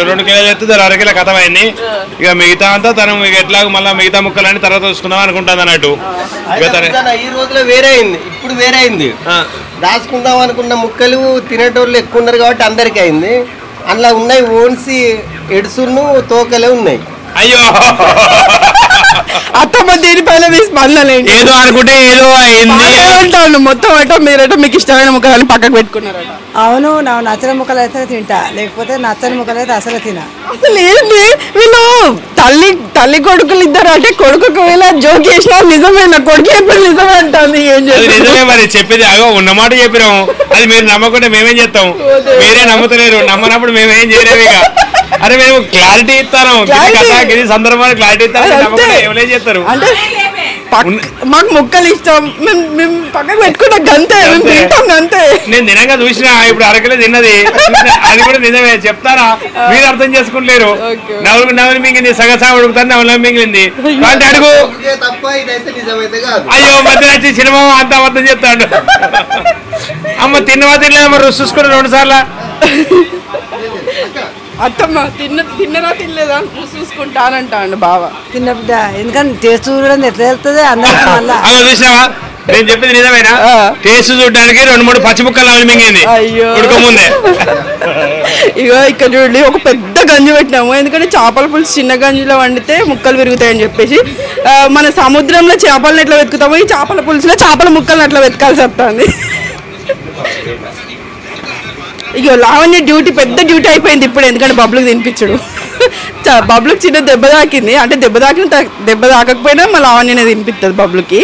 2 కిలోలు ఎత్తుంది, 1/2 కిలో కథం అయింది. ఇక మిగతా అంతా తను ఎట్లాగో మళ్ళీ మిగతా ముక్కలన్నీ తర్వాత చూసుకుందాం అనుకుంటుంది అన్నట్టు. ఈ రోజులో వేరే అయింది, ఇప్పుడు వేరే అయింది. దాచుకుందాం అనుకున్న ముక్కలు తినేటోళ్ళు ఎక్కువ ఉన్నారు కాబట్టి అందరికీ అయింది. అందులో ఉన్నాయి ఓన్సీ ఎడుసును తోకలే ఉన్నాయి. అయ్యో అత్తమ్మ దీనిపైన స్పందలేండి, ఏదో అనుకుంటే ఏదో అయింది. మొత్తం అటో మీరటో మీకు ఇష్టమైన ముక్కలని పక్కకు పెట్టుకున్నారు. అవును, నాకు నచ్చని ముక్కలు అయితే తింటా, లేకపోతే నచ్చని ముక్కలు అయితే అసలు తినా. అసలు ఏంది వీళ్ళు తల్లి కొడుకులు ఇద్దరు అంటే కొడుకు వేళ జోక్ చేసినా నిజమే, నా కొడుకు ఎప్పుడు నిజమే అంటుంది. ఏం నిజమే మరి చెప్పేది, అగో ఉన్నమాట చెప్పినాము. అది మీరు నమ్మకుంటే మేమేం చేస్తాం? మీరే నమ్ముతలేరు, నమ్మనప్పుడు మేమేం చేయలేము. ఇక అరే మేము క్లారిటీ ఇస్తాను, ఇది సందర్భాన్ని క్లారిటీ ఇస్తాను, ఎవరేం చేస్తారు? అంటే మాకు ముక్కలు ఇష్టం, మేము పక్కన పెట్టుకుంటాం గంతే, మేము తింటాం అంతే. నేను తినగా చూసినా, ఇప్పుడు 1/2 కిలో తిన్నది, అది కూడా నిజమే చెప్తారా, మీరు అర్థం చేసుకుంటలేరు. నవలు మింగింది, సగసాగు ఉడుకుతాను, నవల మింగింది అంటే అడుగు. అయ్యో మధ్య వచ్చి సినిమా అంత అబద్ధం చెప్తాడు. అమ్మ తిన్నవా తినలేదా మరి రుచి చూసుకుని 2 సార్లు. అత్తమ్మ తిన్నరా తినలేదా చూసుకుంటానంటాడు బావ. తిన్న బిడ్డ, ఎందుకంటే టేస్ట్ చూడడం ఎట్లా వెళ్తుంది అందరికీ. మళ్ళా చూసినావా నేను చెప్పింది నిజమేనా? టేస్ట్ చూడడానికి 2-3 పచ్చి ముక్కలు మింగింది ఉడకముందే. ఇగో ఇక్కడ చూడండి, ఒక పెద్ద గంజి పెట్టినాము. ఎందుకంటే చేపల పులుసు చిన్న గంజిలో వండితే ముక్కలు విరుగుతాయని చెప్పేసి. మన సముద్రంలో చేపలను ఎట్లా వెతుకుతామో, ఈ చేపల పులుసులో చేపల ముక్కలను అట్లా వెతకాల్సి వస్తుంది. ఇగో లావణ్య డ్యూటీ, పెద్ద డ్యూటీ అయిపోయింది ఇప్పుడు. ఎందుకంటే బబ్లుకి తినిపించడు. బబ్లుకి చిన్న దెబ్బ తాకింది, అంటే దెబ్బ తాకకపోయినా మా లావణ్యనే తినిపిస్తుంది బబ్లుకి.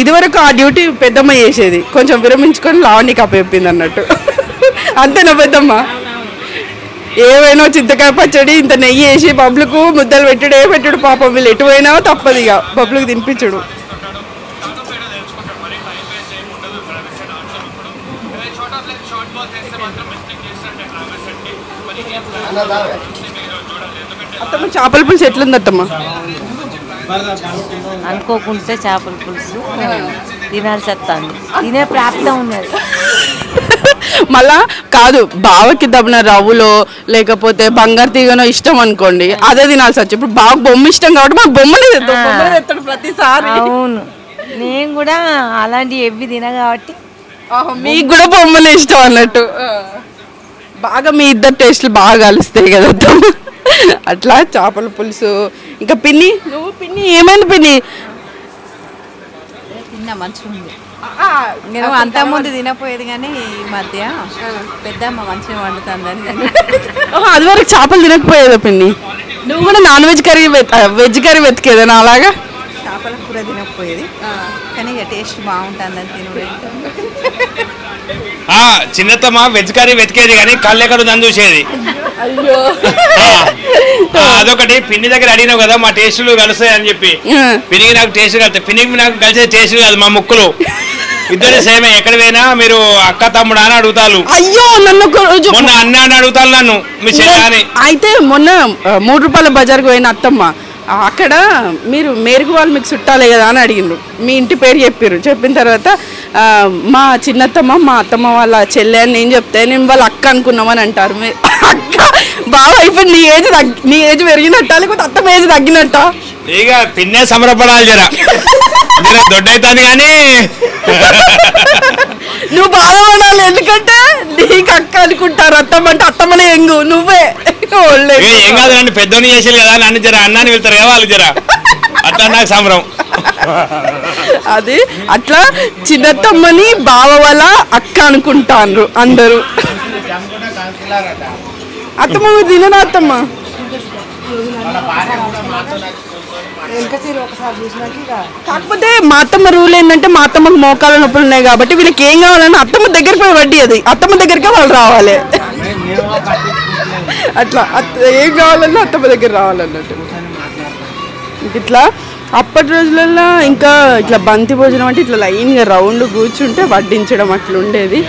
ఇదివరకు ఆ డ్యూటీ పెద్దమ్మ చేసేది, కొంచెం విరమించుకొని లావణ్యకి అప్పచెప్పింది అన్నట్టు. అంతేనా పెద్దమ్మ? ఏవైనా చింతకాయ పచ్చడి, ఇంత నెయ్యి వేసి బబ్లుకు ముద్దలు పెట్టుడు పాపం. వీళ్ళు ఎటు పోయినా తప్పదు ఇక బబ్లుకి తినిపించడు. అత్తమ్మ చేపల పులుసు ఎట్లుంది అత్తమ్మ? అనుకోకుంటే చేపల పులుసు తినాల్సి వస్తుంది, తినే ప్రాప్తం ఉన్నది. మళ్ళా కాదు బావకి దబ్బిన రవ్వులో లేకపోతే బంగారు తీగనో ఇష్టం అనుకోండి, అదే తినాల్సి వచ్చి. ఇప్పుడు బాగా బొమ్మ ఇష్టం కాబట్టి మాకు బొమ్మలే తెస్తాడు ప్రతిసారి. అవును, నేను కూడా అలాంటి ఎవ్వి తిన కాబట్టి మీకు కూడా బొమ్మలే ఇష్టం అన్నట్టు. బాగా మీ ఇద్దరు టేస్ట్లు బాగా కలుస్తాయి కదా. అట్లా చేపల పులుసు. ఇంకా పిన్ని, నువ్వు పిన్ని ఏమైంది పిన్ని? తిన్నా మంచిగా ఉంది. నేను అంతకుముందు తినపోయేది కానీ ఈ మధ్య పెద్దమ్మ మంచిగా వండుతుందని. అది వరకు చేపలు తినకపోయేదా పిన్ని? నువ్వు కూడా non veg curry veg curry వెతికేదా నా అలాగా? చేపల కూర తినకపోయేది కానీ ఇక టేస్ట్ బాగుంటుందని తినడం. చిన్నతమ్మ వెజ్ కర్రీ వెతికేది కానీ కళ్ళు ఎక్కడ ఉందని చూసేది. అదొకటి. పిన్ని దగ్గర అడిగినావు కదా మా టేస్టులు కలుస్తాయి అని చెప్పి. పిన్నికి నాకు టేస్ట్ కలుస్తాయి, పిన్నికి నాకు కలిసే టేస్ట్ కాదు మా ముక్కులు. ఇద్దరు సేమే. ఎక్కడ పోయినా మీరు అక్క తమ్ముడు అని అడుగుతారు. అయ్యో నన్ను మొన్న అన్న అని అడుగుతారు నన్ను, మీ చెల్లి. అయితే మొన్న 3 రూపాయల బజార్కి పోయిన అత్తమ్మ, అక్కడ మీరు మేరకు వాళ్ళు మీకు చుట్టాలే కదా అని అడిగిండ్రు. మీ ఇంటి పేరు చెప్పారు. చెప్పిన తర్వాత మా చిన్నత్తమ్మ మా అత్తమ్మ వాళ్ళ చెల్లె అని నేను చెప్తే నేను వాళ్ళ అక్క అనుకున్నామని అంటారు. అక్క బాగా అయిపోయింది. నీ ఏజ్ పెరిగినట్ట లేకపోతే అత్తమ్మ ఏజ్ తగ్గినట్ట? ఇక పిన్నే సమరపడాలి జర దొడ్డైతుంది కానీ నువ్వు బాధపడాలి. ఎందుకంటే నీకు అక్క అనుకుంటారు. అత్తమ్మ అంటే అత్తమ్మనే ఎంగు, నువ్వే ఏం కాదు. నన్ను పెద్దోని చేసేది కదా, నన్ను జర అన్నాన్ని వెళ్తారు కదా వాళ్ళు జర. అట్లా నాకు సంబరం. అది అట్లా చిన్నత్తమ్మని బావ వాళ్ళ అక్క అనుకుంటారు అందరూ. అత్తమ్మ మీరు తినరా అత్తమ్మ? కాకపోతే మా అత్తమ్మ రూల్ ఏంటంటే మా అత్తమ్మకు మోకాల నొప్పులు ఉన్నాయి కాబట్టి వీళ్ళకి ఏం కావాలని అత్తమ్మ దగ్గరికి పోయి వడ్డీ, అది అత్తమ్మ దగ్గరికే వాళ్ళు రావాలి. అట్లా ఏం కావాలన్నా అత్తమ్మ దగ్గర రావాలన్నట్టు. ఇట్లా అప్పటి రోజులలో ఇంకా ఇట్లా బంతి భోజనం అంటే ఇట్లా లైన్గా రౌండ్ కూర్చుంటే వడ్డించడం అట్లా ఉండేది.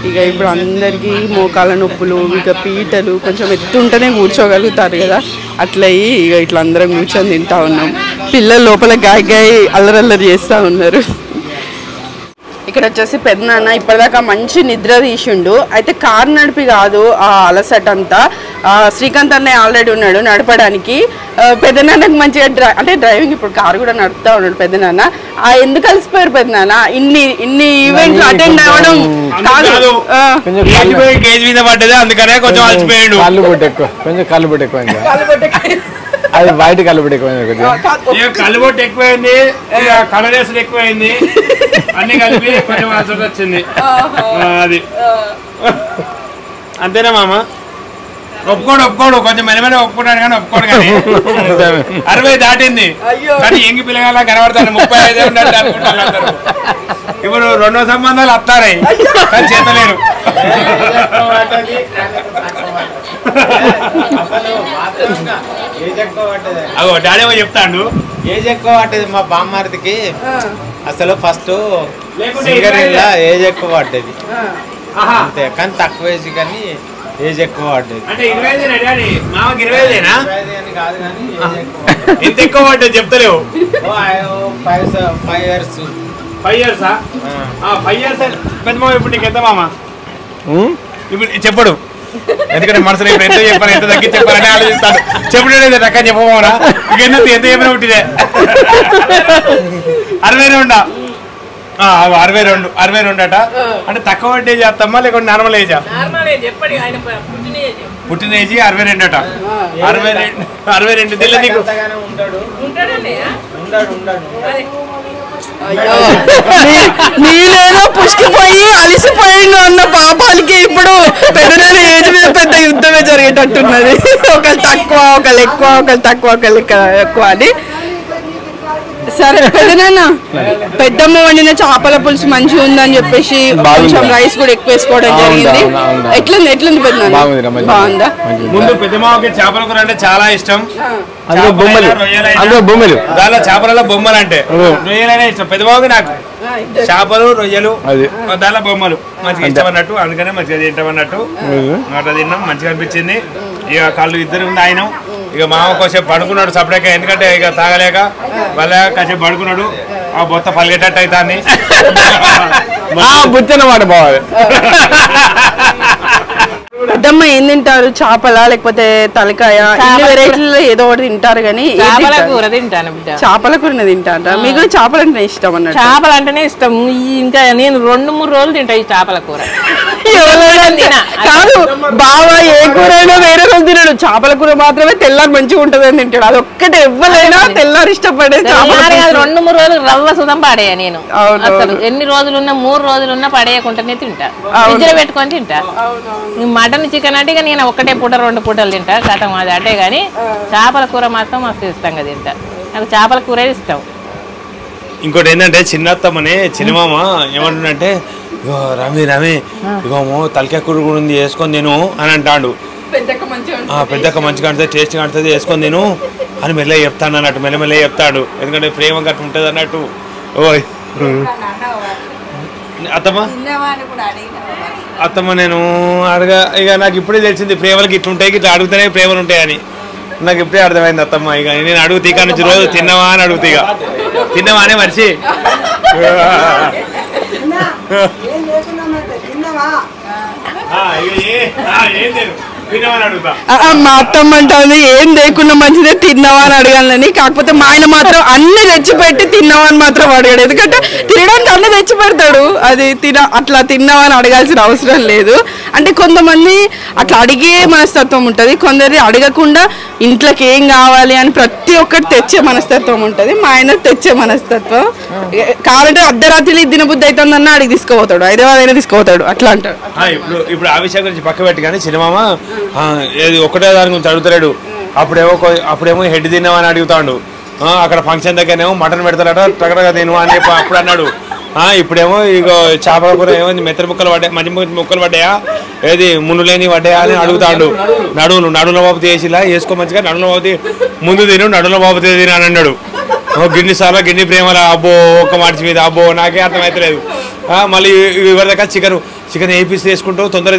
ఇక ఇప్పుడు అందరికీ మోకాల నొప్పులు, ఇక పీటలు కొంచెం ఎత్తుంటేనే కూర్చోగలుగుతారు కదా. అట్లా ఇక ఇట్లా అందరం కూర్చొని తింటా ఉన్నాం. పిల్లలు లోపల గాయ అల్లరల్లరి చేస్తూ ఉన్నారు. ఇక్కడ వచ్చేసి పెద్దనాన్న ఇప్పటిదాకా మంచి నిద్ర తీసిండు. అయితే కారు నడిపి కాదు ఆ అలసట అంతా. శ్రీకాంత్ అన్నయ్య ఆల్రెడీ ఉన్నాడు నడపడానికి. పెద్దనాన్నకు మంచిగా అంటే డ్రైవింగ్ ఇప్పుడు కారు కూడా నడుపుతా ఉన్నాడు పెద్దనాన్న. ఎందుకు కలిసిపోయారు పెద్దనాన్న? ఇన్ని ఈవెంట్లు అటెండ్ అవ్వడం కాదు, కేజీ మీద పడ్డది అందుకనే కొంచెం అలసిపోయాడు. కొంచెం కళ్ళుబొట్టు ఎక్కువ, అది బయట కళ్ళుబొట్టు ఎక్కువ, కళ్ళుబొట్టు ఎక్కువైంది, కలరేసులు ఎక్కువైంది, అన్ని కలిపి కొంచెం అలసట వచ్చింది. అది అంతేనా మామ? ఒప్పుకోడు కొంచెం మెనమెన ఒప్పుకుంటాడు కానీ ఒప్పుకోడు. కానీ 60 దాటింది కానీ ఎంగి పిల్లగా కనబడతాడు. 35 ఉండాలి అనుకుంటారు అందరూ. ఇప్పుడు 2 సంబంధాలు వస్తారాయి కానీ చేతలేరు. అగో డాడీ ఏమో చెప్తాడు. ఏజ్ ఎక్కువ పడ్డది మా బామ్మారిదికి. అసలు ఫస్ట్ సింగరేళ్ళ ఏజ్ ఎక్కువ పడ్డది అంతే, కానీ తక్కువ ఏజ్ కానీ ఏజ్ ఎక్కువ పడ్డది. అంటే 25 డాడీ మామకి 25 కాదు కానీ ఎంత ఎక్కువ పడ్డది చెప్తలేవు. 5 years. 5 years 5 years పెద్ద మామ. ఇప్పుడు నీకు ఎంత మామ? ఇప్పుడు చెప్పడు, ఎందుకంటే మనసులో ఇప్పుడు ఎంత చెప్పాలి ఎంత తగ్గి చెప్పాలని ఆలోచిస్తాడు. చెప్పుడు రకం చెప్పమా ఇంకెందుకు ఎంత చెప్పినా పుట్టిదే. 62 62 అట. అంటే తక్కువ ఏజ్ చేస్తామా లేకుంటే నార్మల్ ఏజా? పుట్టిన ఏజ్ 62 అట. 62 తెల్ల నీకు నేనేదో పుష్టిపోయి అలిసిపోయిండు అన్న పాపాలకి ఇప్పుడు పెద్ద ఏజ్ మీద పెద్ద యుద్ధమే జరిగేటట్టున్నది. ఒకళ్ళు తక్కువ ఒకళ్ళు ఎక్కువ, ఒకళ్ళు తక్కువ ఒకళ్ళు ఎక్కువ అని. సరే పెద్దనాన్న, పెద్దమ్మ వండిన చేపల పులుసు మంచిగా ఉందని చెప్పేసి కొంచెం రైస్ కూడా ఎక్కువ వేసుకోవడం జరిగింది. ఎట్లుంది పెద్దనాన్న? బాగుందా? ముందు పెద్దమ్మకి చేపల కూర అంటే చాలా ఇష్టం. దానిలో చేపలలో బొమ్మలు అంటే రొయ్యలైనా ఇష్టం. పెద్దమ్మకి నాకు చేపలు రొయ్యలు దానిలో బొమ్మలు మంచిగా ఇష్టం అన్నట్టు, అందుకనే మంచిగా తింటాం అన్నట్టు. అట్లా తిన్నాం, మంచిగా అనిపించింది. ఇక కళ్ళు ఇద్దరు ఆయన ఇక మామ కొంచెం పడుకున్నాడు సపరేక, ఎందుకంటే ఇక తాగలేక మళ్ళీ కాసేపు పడుకున్నాడు. ఆ బొత్త పలిగేటట్టు అవుతాన్ని బుచ్చన మాట బావాలి. పెద్దమ్మ ఏం తింటారు? చేపల లేకపోతే తలకాయ? ఇన్ని వెరైటీలో ఏదో ఒకటి తింటారు కానీ చేపల కూర తింటాను బిడ్డ. చేపల కూర తింటారా? మీకు చేపలు అంటే ఇష్టం అన్నట్టు? చేపలు అంటేనే ఇష్టం. ఇంకా నేను 2-3 రోజులు తింటా ఈ చేపల కూర. కాదు బావా, ఏ కూర అయినా వేరే రోజు తినడు, చేపల కూర మాత్రమే తెల్లారి మంచిగా ఉంటది అని తింటాడు. అది ఒక్కటే ఎవ్వరైనా తెల్లారి ఇష్టపడే 2-3 రోజులు రవ్వ సుధం పడేయ నేను. అసలు ఎన్ని రోజులున్నా 3 రోజులున్నా పడేయకుండానే తింటా, ఫ్రిడ్జ్ లో పెట్టుకొని తింటా. మటన్ చికెన్ అంటే ఇక నేను ఒకటే పూట 2 పూటలు తింటా కథం, అది అంటే గానీ చేపల కూర మాత్రం మస్తు ఇష్టంగా తింటా. నాకు చేపల కూర ఇష్టం. ఇంకోటి ఏంటంటే చిన్నత్తమ్మనే చిన్నమామ ఏమంటుందంటే, ఇగో రమి రమి ఇగోమో తలకాయ కూర కూడా ఉంది వేసుకొని తిను అని అంటాడు. పెద్దక్క మంచిగా అంటుంది, టేస్ట్గా అంటుంది, వేసుకొని తిను అని మెల్లగా చెప్తాను అన్నట్టు, మెల్లమెల్లగా చెప్తాడు. ఎందుకంటే ప్రేమ గట్టు ఉంటుంది అన్నట్టు. ఓయ్ అత్తమ్మ నేను అడగా, ఇక నాకు ఇప్పుడే తెలిసింది ప్రేమలకి ఇట్లుంటాయి, ఇట్లా అడుగుతానే ప్రేమలు ఉంటాయని. నాకు ఇప్పుడే అర్థమైంది అత్తమ్మ. ఇక నేను అడుగుతా ఇక నుంచి రోజు తిన్నావా అని అడుగుతా. ఇక తిన్నావా అనే మనిషి మా అత్తమ్మ అంటుంది ఏం లేకున్నా మంచిదే తిన్నావా అని అడగాలని. కాకపోతే మా ఆయన మాత్రం అన్ని తెచ్చిపెట్టి తిన్నావా అని మాత్రం అడిగాడు. ఎందుకంటే తినడానికి అన్ని తెచ్చి పెడతాడు, అది అట్లా తిన్నావా అని అడగాల్సిన అవసరం లేదు. అంటే కొంతమంది అట్లా అడిగే మనస్తత్వం ఉంటుంది, కొందరి అడగకుండా ఇంట్లోకి ఏం కావాలి అని ప్రతి ఒక్కటి తెచ్చే మనస్తత్వం ఉంటుంది. మా ఆయన తెచ్చే మనస్తత్వం. కావాలంటే అర్ధరాత్రి దినబుద్ధి అవుతుందన్న అడిగి తీసుకుపోతాడు, 5 అయినా తీసుకుపోతాడు, అట్లా అంటాడు. ఇప్పుడు ఆ విషయం గురించి పక్క పెట్టి కానీ చిన్నమామ ఏది ఒకటే దాని గురించి అడుగుతాడు. అప్పుడేమో హెడ్ తిన్నామని అడుగుతాడు. అక్కడ ఫంక్షన్ దగ్గరనేమో మటన్ పెడతాడట, టగడగా తిను అని చెప్పి అప్పుడు అన్నాడు. ఇప్పుడేమో ఇక చేపల కూర ఏమో మెత్తడి ముక్కలు పడ్డాయి, మంచి ముక్కలు పడ్డాయా, ఏది మునులేని పడ్డాయా అని అడుగుతాడు. నడుల బాబు చేసిలా వేసుకో మంచిగా, నడుల బాబు ముందు తిను, నడుల బాబు తిను అని అన్నాడు. గిన్ని సార్లు గిన్ని ప్రేమలా, అబ్బో ఒక్క మనిషి మీద, అబ్బో నాకే అర్థమవుతలేదు. మళ్ళీ ఎవరిదాకా చికెన్ ఏ పీస్ వేసుకుంటూ తొందర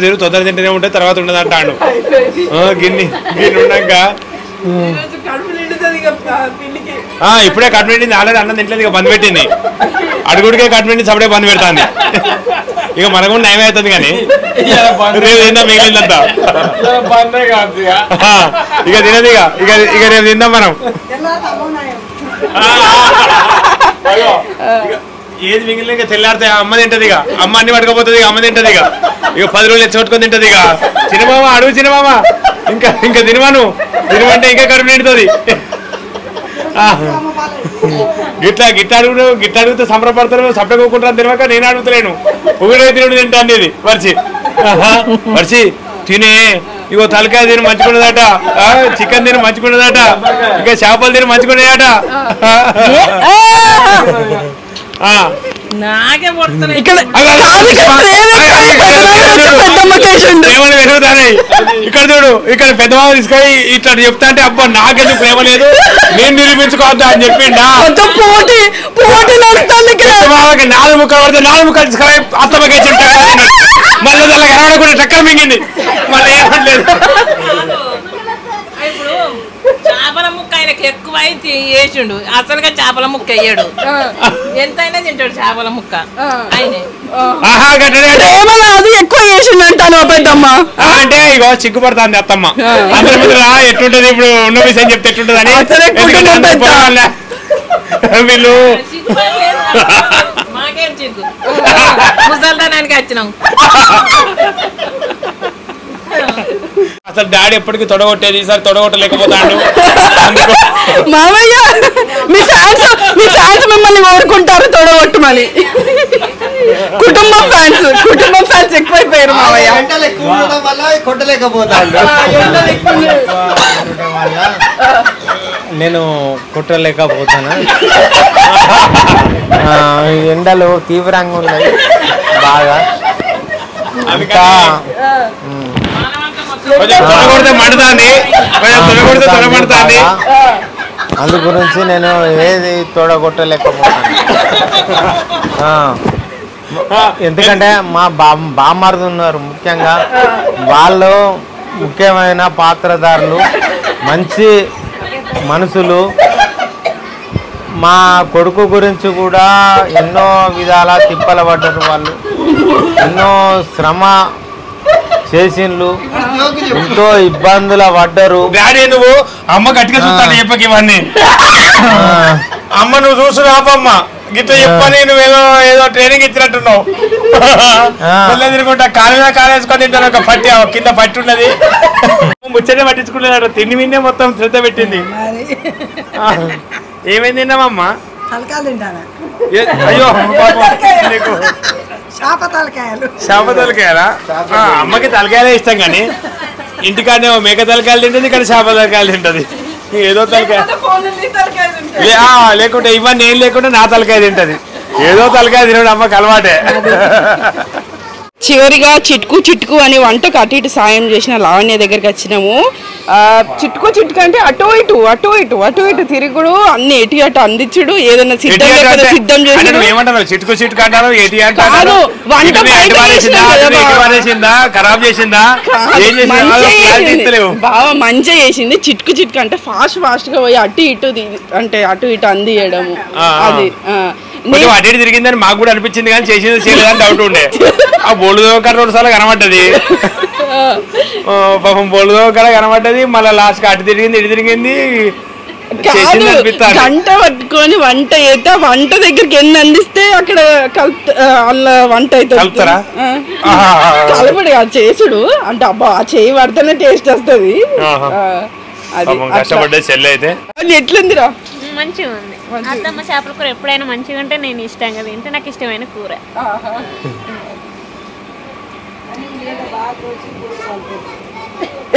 తింటూనే ఉంటే తర్వాత ఉండదు అంటాడు. గిన్ని ఉన్నాక ఇప్పుడే కట్ పెట్టింది, ఆల్రెడీ అన్నం తింటలేదు, ఇక బంద్ పెట్టింది. అడుగుడికే కట్ పెట్టింది, సపడే బంద్ పెడతాంది. ఇక మనకు నయం అవుతుంది కానీ రేపు తిందాం మిగిలిందంతా. ఇక తినదు, ఇక రేపు తిందాం మనం. ఏది మిగిలిన ఇక తెల్లారితే అమ్మ తింటది. ఇక అమ్మ అన్ని పట్టుకపోతుంది, అమ్మ తింటది. ఇక 10 రోజులు ఎచ్చగొట్టుకొని తింటది. ఇక చిన్నమామ అడుగు, చిన్నమామ ఇంకా తినవాను తినమంటే ఇంకా కడుపు నిండుతుంది. గిట్లా అడుగుతూ సంబరపడతారు, సపడకోకుంటారు తినక. నేను అడుగుతలేను, ఒకటే తినడు తింటా అనేది వర్షి తినే. ఇగో తలకాయ తిని మంచుకున్నదట, చికెన్ తిని మంచుకున్నదట, ఇంకా చేపలు తిని మంచుకున్నాయట. ఇక్కడ చూడు, ఇక్కడ పెద్దమామ తీసుకొని ఇట్లా చెప్తా అంటే అబ్బా నాకెందుకు ప్రేమ లేదు, నేను నిరూపించుకోవద్దా అని చెప్పిండా. పెద్దమామకి 4 ముక్కలు పడితే 4 ముక్కలు తీసుకొని అత్తమ్మకేసి మళ్ళీ దానికి కనబడకుండా చక్కర మింగింది. మళ్ళీ ఏమట్లేదు. చేపల ముక్క ఆయనకి ఎక్కువ వేసిండు, అసలుగా చేపల ముక్క వేయడు, ఎంతైనా తింటాడు చేపల ముక్క ఆయన. ఎక్కువ వేసిండు అంటాను పెద్దమ్మ అంటే ఇగో సిగ్గుపడుతుంది అత్తమ్మ. అందరి మీద ఎట్లుంటది ఇప్పుడు ఉన్న విషయం చెప్తే ఎట్లుంటది అని వీళ్ళు. మాకేం చిగ్గు, ముసల్దానానికి వచ్చినాం. అసలు డాడీ ఎప్పటికీ తొడగొట్టేది, ఈసారి తొడగొట్టలేకపోతాడు. మామయ్య మీ ఫ్యాన్స్ మిమ్మల్ని కోరుకుంటారు తొడగొట్టమని. కుటుంబం ఫ్యాన్స్ ఎక్కువైపోయారు మామయ్య. కొట్టలేకపోతాడు, నేను కొట్టలేకపోతాను. ఎండలు తీవ్రంగా ఉన్నాయి బాగా. ఇంకా అందు గురించి నేను ఏది తోడగొట్టలేకపోతాను. ఎందుకంటే మా బామ్మారులు ఉన్నారు ముఖ్యంగా, వాళ్ళు ముఖ్యమైన పాత్రధారులు, మంచి మనుషులు. మా కొడుకు గురించి కూడా ఎన్నో విధాల తిప్పల పడ్డారు వాళ్ళు, ఎన్నో శ్రమ చేసిండ్రు, ఎంతో ఇబ్బందుల పడ్డరు. డాడీ నువ్వు అమ్మ గట్టిగా చూస్తాను చెప్పకి ఇవన్నీ. అమ్మ నువ్వు చూసు రాపమ్మ గిట్ల చెప్పని నువ్వేదో ఏదో ట్రైనింగ్ ఇచ్చినట్టున్నావు. తిరుగుంటా కాలేసుకొని తింటాను. ఒక పట్టి కింద పట్టి ఉన్నది ముచ్చటే పట్టించుకున్నాడు. తిండి మీదే మొత్తం శ్రద్ధ పెట్టింది. ఏమేమి తిన్నామమ్మా? అయ్యో నీకు చేప తలకాయలా? అమ్మకి తలకాయలే ఇష్టం కానీ ఇంటికాడనే మేక తలకాయలు తింటుంది, ఇక్కడ చేప తలకాయలు తింటది. ఏదో తలకాయ లేకుంటే ఇవన్నీ ఏం లేకుండా నా తలకాయ తింటది. ఏదో తలకాయ తినడం అమ్మకి అలవాటే. చివరిగా చిట్కు అని వంటకు అటు ఇటు సాయం చేసిన లావణ్య దగ్గరికి వచ్చినాము. చిట్కు అంటే అటు ఇటు తిరుగుడు, అన్ని ఎటు అటు అందించుడు, ఏదైనా సిద్ధం చేసి ఏమంటారు చిట్కు అంటారు. ఖరాబ్ చేసిందా? బాగా మంచిగా చేసింది. చిట్కు అంటే ఫాస్ట్ గా పోయి అటు ఇటు అంటే అటు ఇటు అందియడము. అది అటు ఇటు తిరిగిందని మాకు కూడా అనిపించింది, కానీ చేసింది చేయలేదని డౌట్ ఉండే. ఆ బోల్డ్ కట్ట 2 సార్లు కనబడ్డది. పాపం బోల్డ్ కడ కనబడ్డది. మళ్ళీ లాస్ట్ అటు తిరిగింది ఇటు తిరిగింది. గంట పట్టుకొని వంట చేస్తే వంట దగ్గరికి ఎన్ని అందిస్తే అక్కడ అలా వంట అయితే కలపడు కాదు చేసుడు. అంటే అబ్బా ఆ చేయి పడితేనే టేస్ట్ వస్తుంది. కష్టపడ్డే చెల్లి అయితే ఎట్లుందిరా? మంచిగా ఉంది. అత్తమ్మ చేపల కూర ఎప్పుడైనా మంచిగా ఉంటే నేను ఇష్టంగా తింటే నాకు ఇష్టమైన కూర.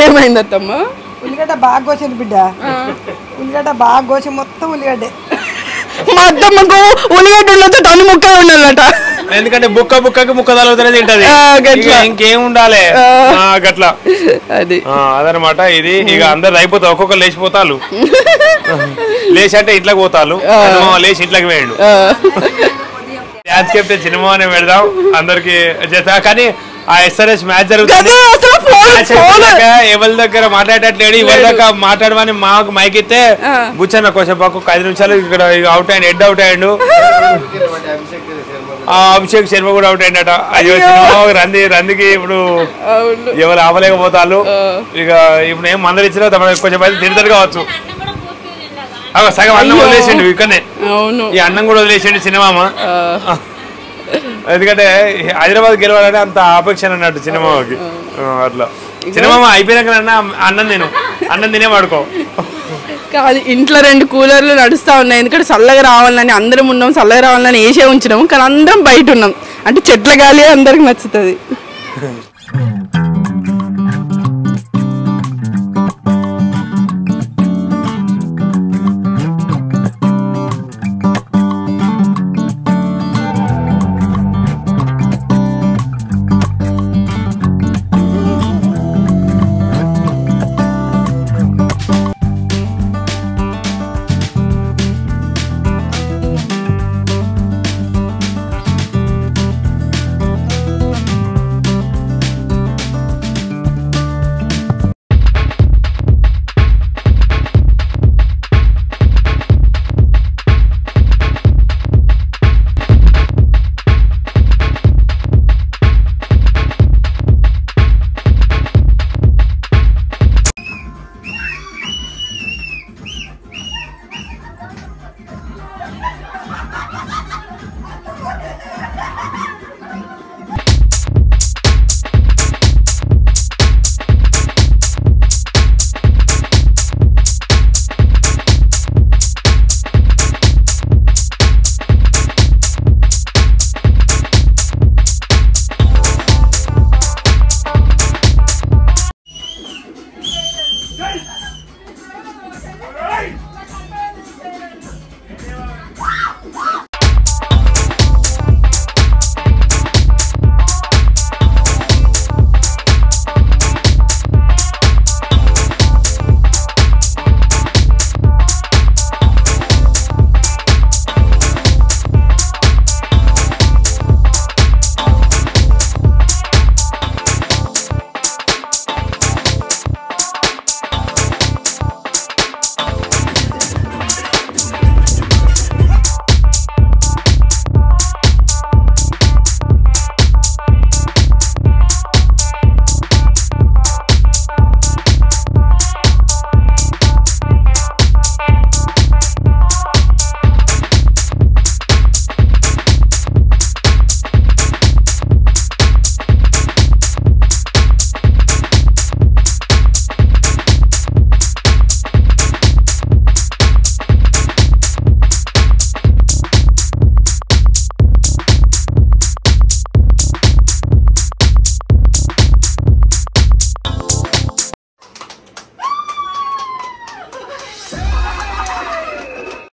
ఏమైంది అత్తమ్మ? ఉల్లిగడ్డ బాగా కోసింది బిడ్డ. ఉల్లిగడ్డ బాగా కోసి మొత్తం ఉల్లిగడ్డే. మా అత్తమ్మకు ఉల్లిగడ్డ ఉన్నతో అన్ని ముక్కలు ఉండాలట. ఎందుకంటే బుక్కకి ముక్క తలుగుతూనే తింటది. ఇంకేం ఉండాలి గట్లా. అదనమాట ఇది. ఇక అందరు అయిపోతా ఒక్కొక్కరు లేచిపోతారు. లేచి అంటే ఇంట్లోకి పోతారు, లేచి ఇంట్లోకి వేయండు. మ్యాచ్ కెప్టెన్ సినిమా అనే పెడదాం అందరికి చేస్తా. కానీ ఆ SRH మ్యాచ్ జరుగుతుంది. ఎవరి దగ్గర మాట్లాడట్లేడు. ఎవరి దగ్గర మాట్లాడమని మాకు మైక్ ఇస్తే కూర్చొని కొంచెం పక్క 5 నిమిషాలు ఇక్కడ అవుట్ అయ్యాడు. హెడ్ అవుట్ అయ్యాడు. అభిషేక్ శర్మ కూడా అవుట్ అయ్యాడట. అయ్యో రందికి ఇప్పుడు ఎవరు ఆపలేకపోతారు. ఇక ఇప్పుడు ఏం మందలు ఇచ్చినా కొంచెం మంది తిడతారు కావచ్చు. సగం అన్నం వదిలేసిండు ఇక్కడనే. ఈ అన్నం కూడా వదిలేసిండు సినిమామ. ఎందుకంటే హైదరాబాద్ గెలవాలని అంత ఆపేక్ష అన్నట్టు సినిమాకి. అట్లా సినిమా అయిపోయినాక అన్నం తినే పడుకో. కాదు, ఇంట్లో 2 కూలర్లు నడుస్తూ ఉన్నాయి. ఎందుకంటే చల్లగా రావాలని అందరం ఉన్నాం, చల్లగా రావాలని వేసే ఉంచినాము. కానీ అందరం బయట ఉన్నాం. అంటే చెట్ల గాలి అందరికి నచ్చుతుంది.